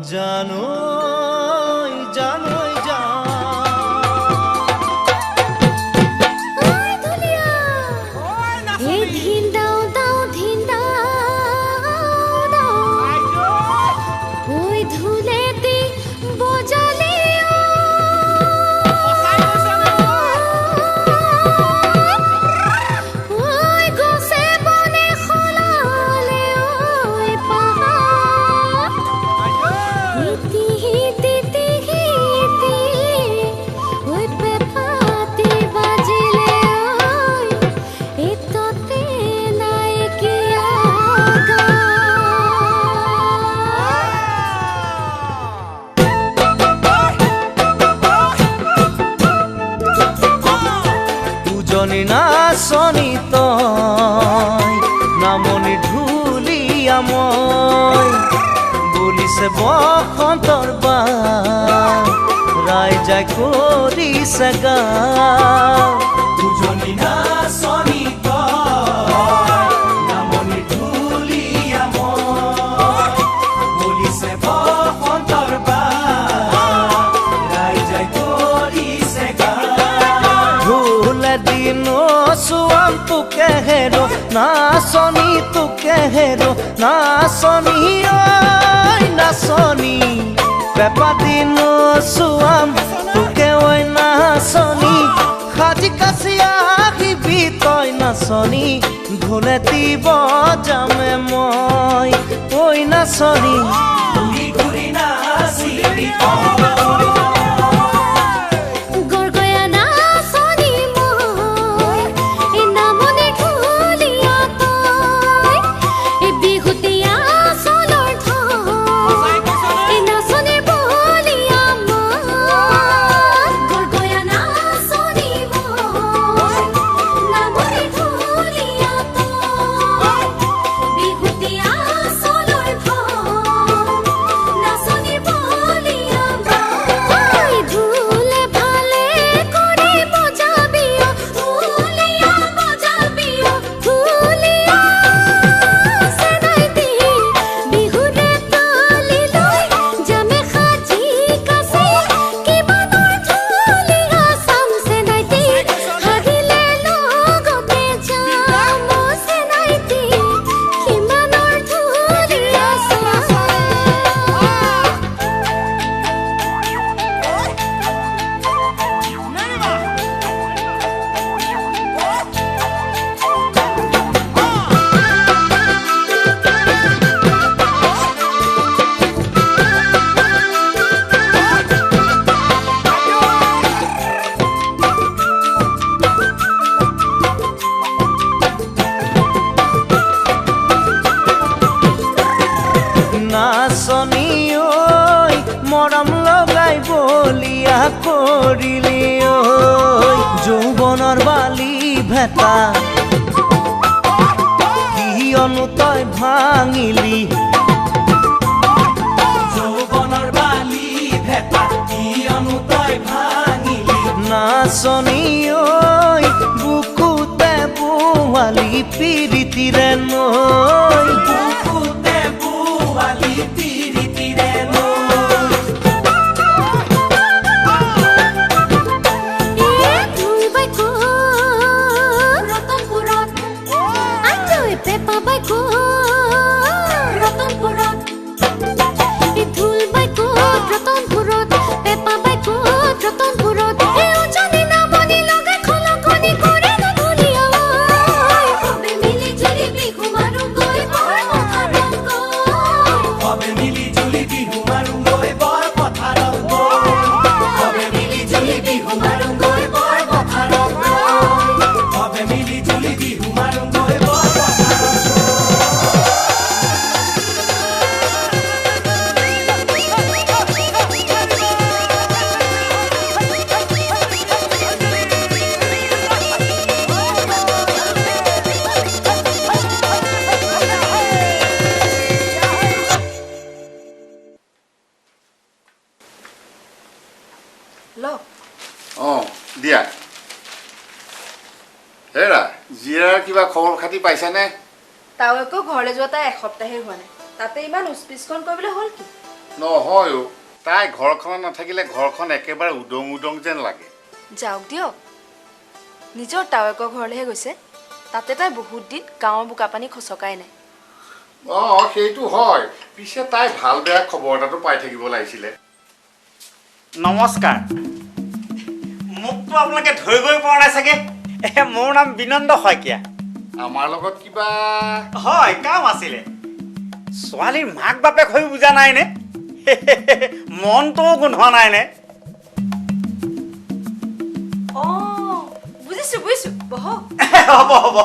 জানই জানই নাচনি তই নামনি ঢুলিয়া মই বলিছে বসন্তৰ বা ৰাইজাই কৰিছে গা দুজনী নাচনি তই নামনি ঢুলিয়া মই বলিছে বসন্তৰ বা ৰাইজাই কৰিছে গা ঢোলে দিনো सुआम तू कहेरो नाचनी तू कहेरो नाचनी ओय नाचनी पेपा दिनो सुआम तू के ओय नाचनी खाजी कासिया दिबी तोय नाचनी ढोलेती बजामे মই ओय नाचनी घुरी घुरी नाचिबी নাচনি ওই মৰম লগাই বলিয়া কৰিলি ওই যৌৱনৰ বালি ভেটা কিয়নো তই ভাঙিলি যৌৱনৰ বালি ভেটা কিয়নো তই ভাঙিলি নাচনি ওই বুকুতে বোৱালি পিৰিতিৰে নৈ বুকুতে বোৱালি পিৰিতিৰে নৈ দিয়া হেৰা জিৰাৰ কিবা খবৰ খাতি পাইছা নে তাও একো ঘৰলৈ যোৱা তাই এসপ্তাহে হোৱা নাই তাতে ইমান উস্পিচখন কৰিবলৈ হ'ল কি নহয় অ' তাই ঘৰখনত নাথাকিলে ঘৰখন একেবাৰে উদং উদং যেন লাগে। যাওক দিয়ক, নিজৰ তাৱেকৰ ঘৰলৈহে গৈছে। তাতে তাই বহুত দিন গাঁৱৰ বোকা পানী খচকাই নাই। অঁ সেইটো হয়, পিছে তাই ভাল বেয়া খবৰ এটাটো পাই থাকিব লাগিছিলে। নমস্কাৰ। মোকতো আপোনালোকে ধৰিবই পৰা নাই চাগে। মোৰ নাম বিনন্দ শইকীয়া। আমাৰ লগত কিবা হয়, কাম আছিলে। ছোৱালীৰ মাক বাপেক হৈ বুজা নাইনে? মনটোও গোন্ধোৱা নাইনে? অঁ বুজিছোঁ বুজিছোঁ, বহক। হ'ব হ'ব।